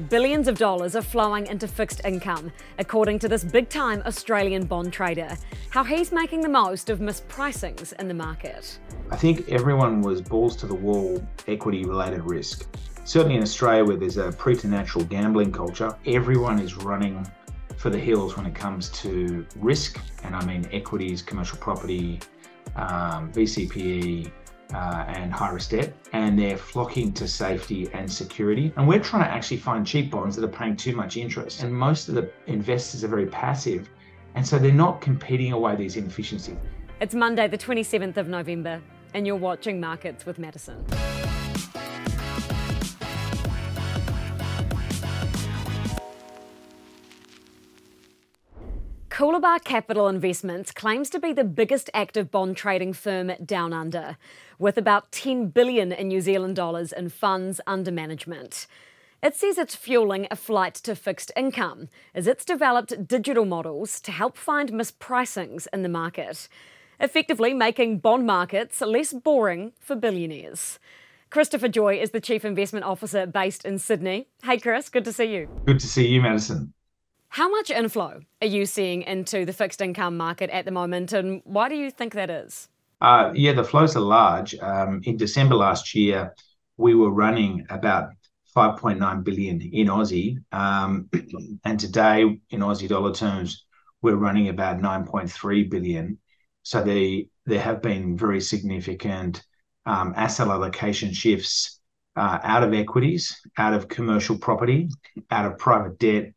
Billions of dollars are flowing into fixed income, according to this big-time Australian bond trader. How he's making the most of mispricings in the market. I think everyone was balls to the wall equity-related risk. Certainly in Australia, where there's a preternatural gambling culture, everyone is running for the hills when it comes to risk, and I mean equities, commercial property, VCPE, and high-risk debt, and they're flocking to safety and security. And we're trying to actually find cheap bonds that are paying too much interest. And most of the investors are very passive, and so they're not competing away these inefficiencies. It's Monday, the 27th of November, and you're watching Markets with Madison. Coolabah Capital Investments claims to be the biggest active bond trading firm down under, with about 10 billion in New Zealand dollars in funds under management. It says it's fueling a flight to fixed income, as it's developed digital models to help find mispricings in the market, effectively making bond markets less boring for billionaires. Christopher Joye is the Chief Investment Officer based in Sydney. Hey Chris, good to see you. Good to see you, Madison. How much inflow are you seeing into the fixed income market at the moment, and why do you think that is? Yeah, the flows are large. In December last year, we were running about 5.9 billion in Aussie, and today, in Aussie dollar terms, we're running about 9.3 billion. So there have been very significant asset allocation shifts out of equities, out of commercial property, out of private debt,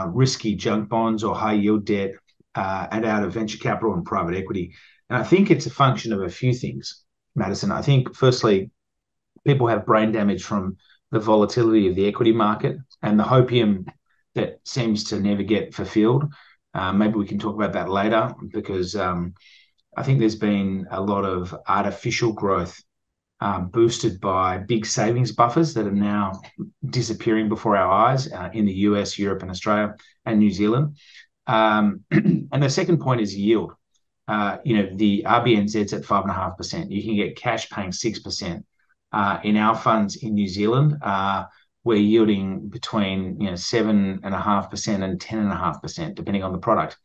risky junk bonds or high yield debt, and out of venture capital and private equity. And I think it's a function of a few things, Madison. I think firstly, people have brain damage from the volatility of the equity market and the hopium that seems to never get fulfilled. Maybe we can talk about that later, because I think there's been a lot of artificial growth boosted by big savings buffers that are now disappearing before our eyes in the US, Europe, and Australia, and New Zealand. And the second point is yield. The RBNZ's at 5.5%. You can get cash paying 6%. In our funds in New Zealand, we're yielding between 7.5% and 10.5%, depending on the product.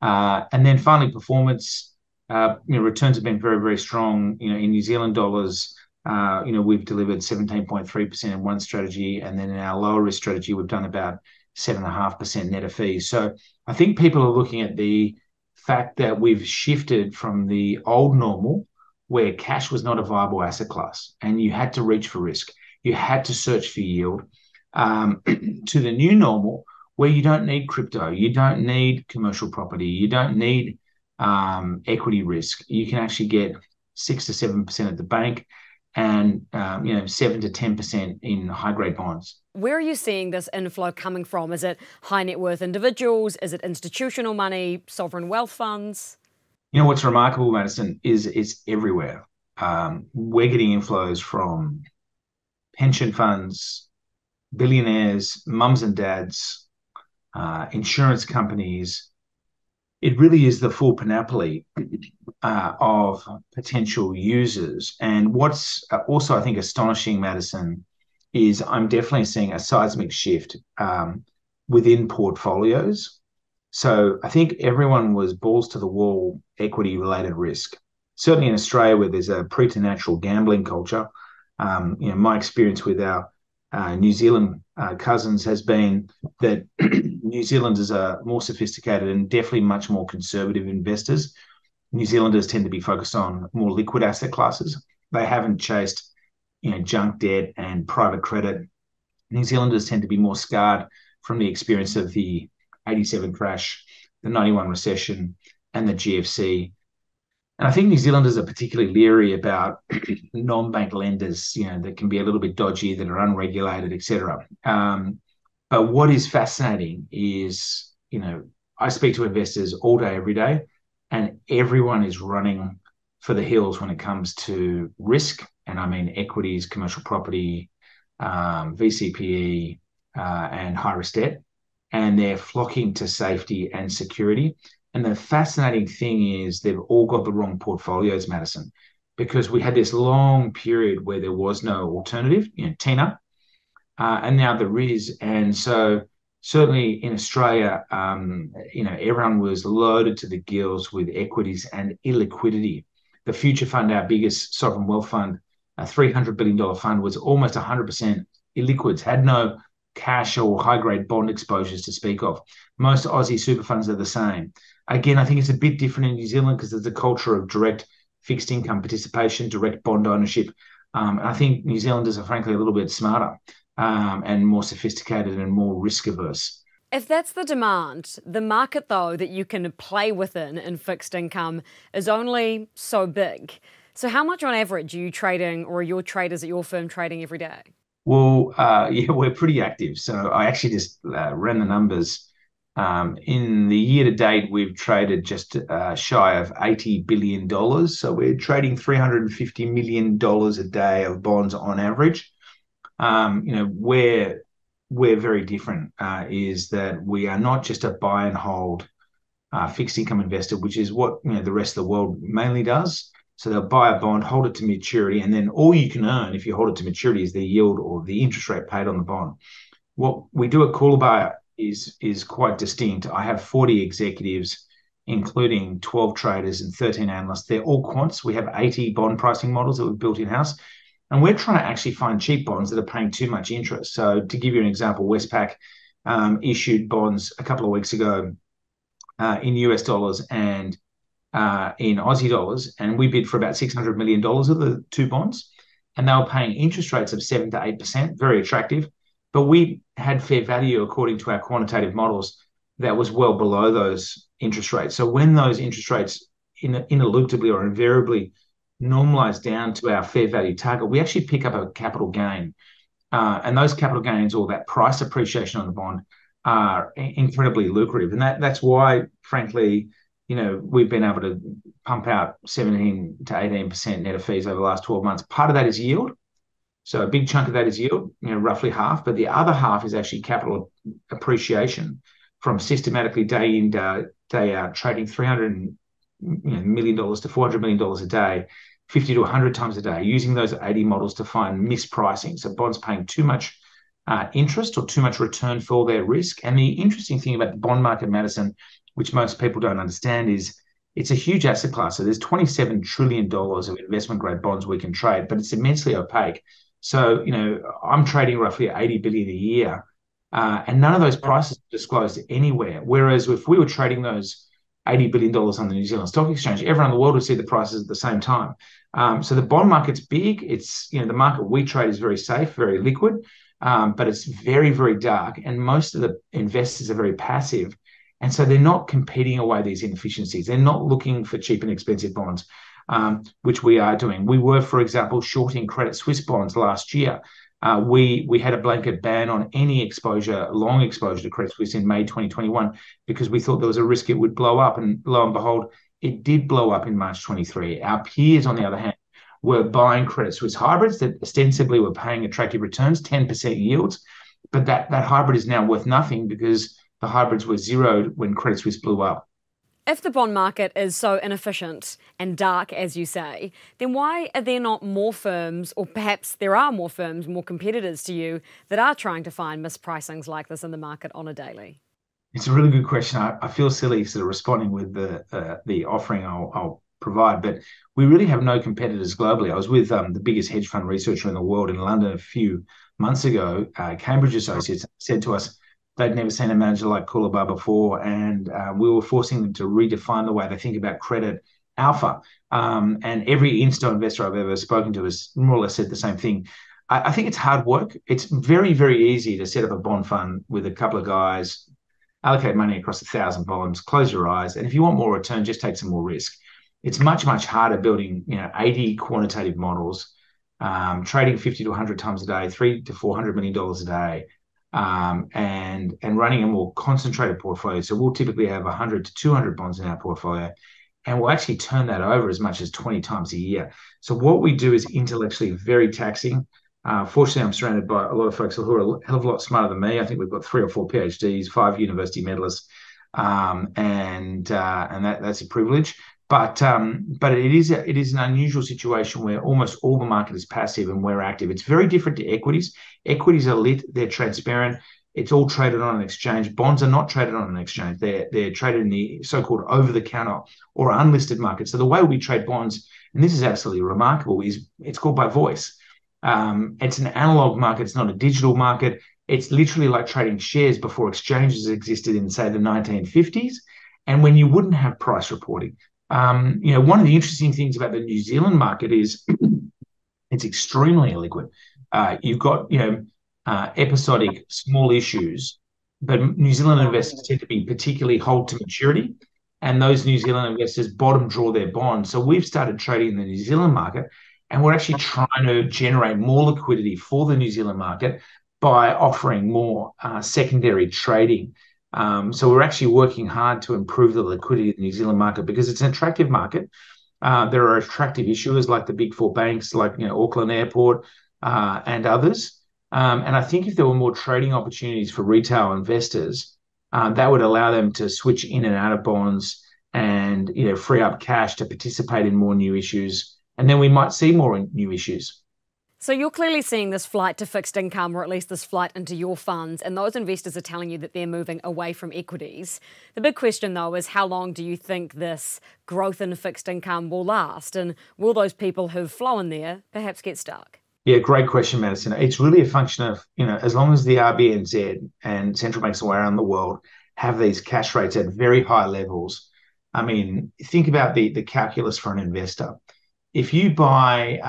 And then finally, performance. Returns have been very, very strong. In New Zealand dollars, we've delivered 17.3% in one strategy, and then in our lower risk strategy, we've done about 7.5% net of fees. So I think people are looking at the fact that we've shifted from the old normal, where cash was not a viable asset class, and you had to reach for risk, you had to search for yield, to the new normal, where you don't need crypto, you don't need commercial property, you don't need equity risk. You can actually get 6 to 7% at the bank, and 7 to 10% in high grade bonds. Where are you seeing this inflow coming from? Is it high net worth individuals? Is it institutional money, sovereign wealth funds? What's remarkable, Madison, is it's everywhere. We're getting inflows from pension funds, billionaires, mums and dads, insurance companies. It really is the full panoply of potential users. And what's also, I think, astonishing, Madison, is I'm definitely seeing a seismic shift within portfolios. So I think everyone was balls to the wall equity-related risk. Certainly in Australia, where there's a preternatural gambling culture, my experience with our New Zealand cousins has been that New Zealanders are more sophisticated and definitely much more conservative investors. New Zealanders tend to be focused on more liquid asset classes. They haven't chased, junk debt and private credit. New Zealanders tend to be more scarred from the experience of the 87 crash, the 91 recession, and the GFC. And I think New Zealanders are particularly leery about non-bank lenders, that can be a little bit dodgy, that are unregulated, etc. But what is fascinating is, I speak to investors all day, every day, and everyone is running for the hills when it comes to risk. And I mean equities, commercial property, VCPE, and high-risk debt. And they're flocking to safety and security. And the fascinating thing is they've all got the wrong portfolios, Madison, because we had this long period where there was no alternative. Tina, and now there is. And so certainly in Australia, everyone was loaded to the gills with equities and illiquidity. The Future Fund, our biggest sovereign wealth fund, a $300 billion fund, was almost 100% illiquids, had no cash or high-grade bond exposures to speak of. Most Aussie super funds are the same. Again, I think it's a bit different in New Zealand because there's a culture of direct fixed income participation, direct bond ownership. And I think New Zealanders are frankly a little bit smarter and more sophisticated and more risk averse. If that's the demand, the market, though, that you can play within in fixed income is only so big. So how much on average are you trading, or are your traders at your firm trading every day? Well, yeah, we're pretty active. So I actually just ran the numbers. In the year to date, we've traded just shy of $80 billion. So we're trading $350 million a day of bonds on average. Where we're very different is that we are not just a buy and hold fixed income investor, which is what the rest of the world mainly does. So they'll buy a bond, hold it to maturity, and then all you can earn if you hold it to maturity is the yield or the interest rate paid on the bond. What we do at Coolabah is quite distinct. I have 40 executives, including 12 traders and 13 analysts. They're all quants. We have 80 bond pricing models that we've built in-house. And we're trying to actually find cheap bonds that are paying too much interest. So to give you an example, Westpac issued bonds a couple of weeks ago in US dollars and in Aussie dollars, and we bid for about $600 million of the two bonds, and they were paying interest rates of 7 to 8%, very attractive. But we had fair value according to our quantitative models that was well below those interest rates. So when those interest rates ineluctably or invariably normalize down to our fair value target, we actually pick up a capital gain. And those capital gains or that price appreciation on the bond are incredibly lucrative. And that's why, frankly, we've been able to pump out 17 to 18% net of fees over the last 12 months. Part of that is yield. So a big chunk of that is yield, roughly half, but the other half is actually capital appreciation from systematically day in, day out, trading $300 million to $400 million a day, 50 to 100 times a day, using those 80 models to find mispricing. So bonds paying too much interest or too much return for their risk. And the interesting thing about the bond market, Madison, which most people don't understand, is it's a huge asset class. So there's $27 trillion of investment grade bonds we can trade, but it's immensely opaque. So, I'm trading roughly 80 billion a year, and none of those prices are disclosed anywhere. Whereas if we were trading those $80 billion on the New Zealand Stock Exchange, everyone in the world would see the prices at the same time. So the bond market's big. It's, the market we trade is very safe, very liquid, but it's very, very dark. And most of the investors are very passive. And so they're not competing away these inefficiencies. They're not looking for cheap and expensive bonds, which we are doing. We were, for example, shorting Credit Suisse bonds last year. We had a blanket ban on any long exposure to Credit Suisse in May 2021 because we thought there was a risk it would blow up. And lo and behold, it did blow up in March 23. Our peers, on the other hand, were buying Credit Suisse hybrids that ostensibly were paying attractive returns, 10% yields. But that hybrid is now worth nothing because the hybrids were zeroed when Credit Suisse blew up. If the bond market is so inefficient and dark, as you say, then why are there not more firms, or perhaps there are more firms, more competitors to you, that are trying to find mispricings like this in the market on a daily? It's a really good question. I feel silly sort of responding with the offering I'll provide, but we really have no competitors globally. I was with the biggest hedge fund researcher in the world in London a few months ago. Cambridge Associates said to us they'd never seen a manager like Coolabah before, and we were forcing them to redefine the way they think about credit alpha. And every insto investor I've ever spoken to has more or less said the same thing. I think it's hard work. It's very, very easy to set up a bond fund with a couple of guys, allocate money across 1,000 bonds, close your eyes, and if you want more return, just take some more risk. It's much, much harder building 80 quantitative models, trading 50 to 100 times a day, $300 to $400 million a day, and running a more concentrated portfolio. So we'll typically have 100 to 200 bonds in our portfolio, and we'll actually turn that over as much as 20 times a year. So what we do is intellectually very taxing. Fortunately, I'm surrounded by a lot of folks who are a hell of a lot smarter than me. I think we've got 3 or 4 PhDs, 5 university medalists, and that's a privilege. But it is an unusual situation where almost all the market is passive and we're active. It's very different to equities. Equities are lit, they're transparent. It's all traded on an exchange. Bonds are not traded on an exchange. They're traded in the so-called over-the-counter or unlisted market. So the way we trade bonds, and this is absolutely remarkable, is it's called by voice. It's an analog market. It's not a digital market. It's literally like trading shares before exchanges existed in, say, the 1950s, and when you wouldn't have price reporting. One of the interesting things about the New Zealand market is it's extremely illiquid. You've got, episodic small issues, but New Zealand investors tend to be particularly hold to maturity, and those New Zealand investors bottom draw their bonds. So we've started trading in the New Zealand market, and we're actually trying to generate more liquidity for the New Zealand market by offering more secondary trading. So we're actually working hard to improve the liquidity of the New Zealand market because it's an attractive market. There are attractive issuers like the big four banks, like Auckland Airport and others. And I think if there were more trading opportunities for retail investors, that would allow them to switch in and out of bonds and free up cash to participate in more new issues. And then we might see more new issues. So you're clearly seeing this flight to fixed income, or at least this flight into your funds, and those investors are telling you that they're moving away from equities. The big question, though, is how long do you think this growth in fixed income will last? And will those people who've flown there perhaps get stuck? Yeah, great question, Madison. It's really a function of, as long as the RBNZ and central banks around the world have these cash rates at very high levels. I mean, think about the calculus for an investor. If you buy,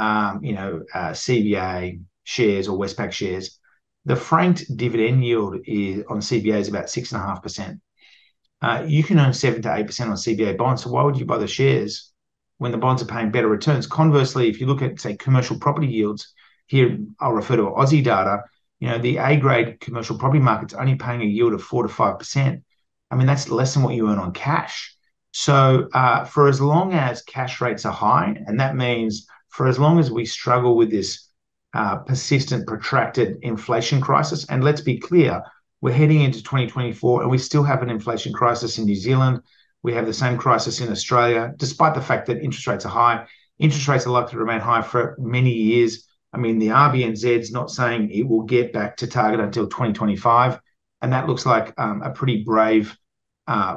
CBA shares or Westpac shares, the franked dividend yield on CBA is about 6.5%. You can earn 7 to 8% on CBA bonds. So why would you buy the shares when the bonds are paying better returns? Conversely, if you look at, say, commercial property yields, here I'll refer to Aussie data, the A-grade commercial property market's only paying a yield of 4 to 5%. I mean, that's less than what you earn on cash. So for as long as cash rates are high, and that means for as long as we struggle with this persistent, protracted inflation crisis, and let's be clear, we're heading into 2024 and we still have an inflation crisis in New Zealand. We have the same crisis in Australia, despite the fact that interest rates are high. Interest rates are likely to remain high for many years. I mean, the RBNZ is not saying it will get back to target until 2025, and that looks like a pretty brave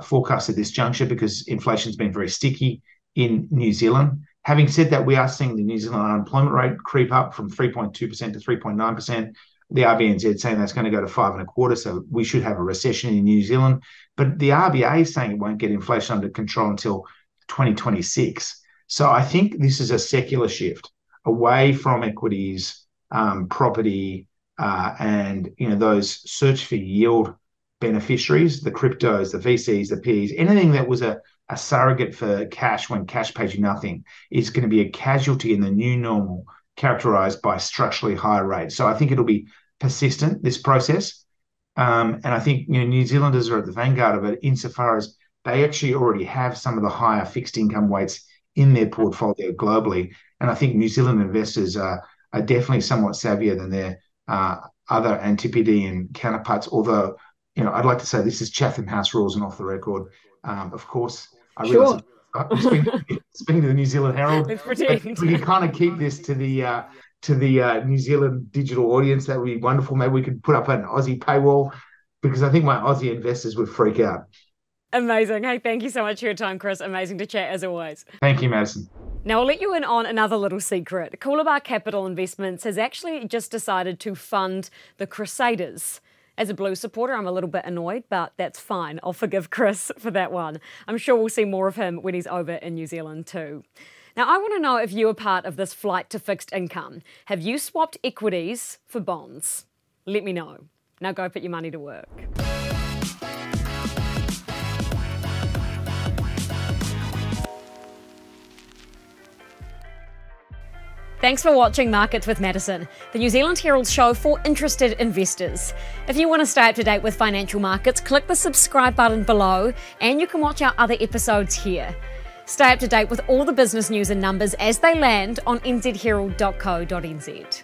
forecast at this juncture because inflation's been very sticky in New Zealand. Having said that, we are seeing the New Zealand unemployment rate creep up from 3.2% to 3.9%. The RBNZ saying that's going to go to 5.25%, so we should have a recession in New Zealand. But the RBA is saying it won't get inflation under control until 2026. So I think this is a secular shift away from equities, property, and those search for yield beneficiaries, the cryptos, the VCs, the PEs, anything that was a surrogate for cash when cash pays you nothing is going to be a casualty in the new normal, characterized by structurally higher rates. So I think it'll be persistent, this process. And I think New Zealanders are at the vanguard of it insofar as they actually already have some of the higher fixed income weights in their portfolio globally. And I think New Zealand investors are definitely somewhat savvier than their other Antipodean counterparts, although I'd like to say this is Chatham House rules and off the record. Of course, I realize I'm speaking to the New Zealand Herald. We can kind of keep this to the New Zealand digital audience. That would be wonderful. Maybe we could put up an Aussie paywall because I think my Aussie investors would freak out. Amazing. Hey, thank you so much for your time, Chris. Amazing to chat as always. Thank you, Madison. Now, I'll let you in on another little secret. Coolabah Capital Investments has actually just decided to fund the Crusaders. As a Blues supporter, I'm a little bit annoyed, but that's fine. I'll forgive Chris for that one. I'm sure we'll see more of him when he's over in New Zealand too. Now, I want to know if you're part of this flight to fixed income. Have you swapped equities for bonds? Let me know. Now go put your money to work. Thanks for watching Markets with Madison, the New Zealand Herald show for interested investors. If you want to stay up to date with financial markets, click the subscribe button below and you can watch our other episodes here. Stay up to date with all the business news and numbers as they land on nzherald.co.nz.